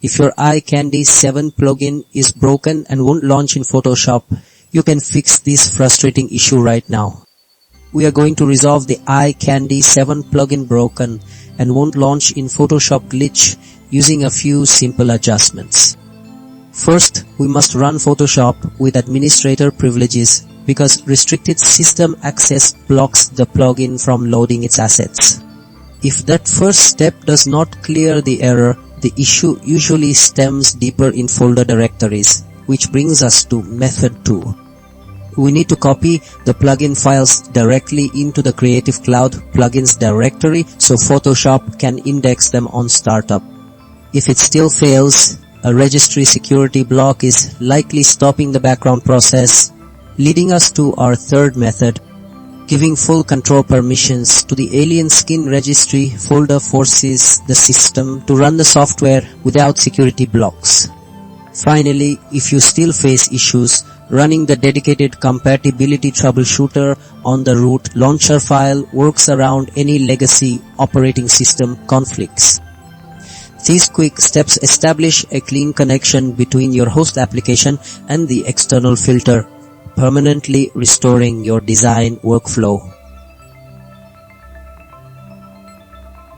If your iCandy 7 plugin is broken and won't launch in Photoshop, you can fix this frustrating issue right now. We are going to resolve the iCandy 7 plugin broken and won't launch in Photoshop glitch using a few simple adjustments. First, we must run Photoshop with administrator privileges because restricted system access blocks the plugin from loading its assets. If that first step does not clear the error, the issue usually stems deeper in folder directories, which brings us to method 2. We need to copy the plugin files directly into the Creative Cloud plugins directory so Photoshop can index them on startup. If it still fails, a registry security block is likely stopping the background process, leading us to our third method. Giving full control permissions to the alien skin registry folder forces the system to run the software without security blocks. Finally, if you still face issues, running the dedicated compatibility troubleshooter on the root launcher file works around any legacy operating system conflicts. These quick steps establish a clean connection between your host application and the external filter, permanently restoring your design workflow.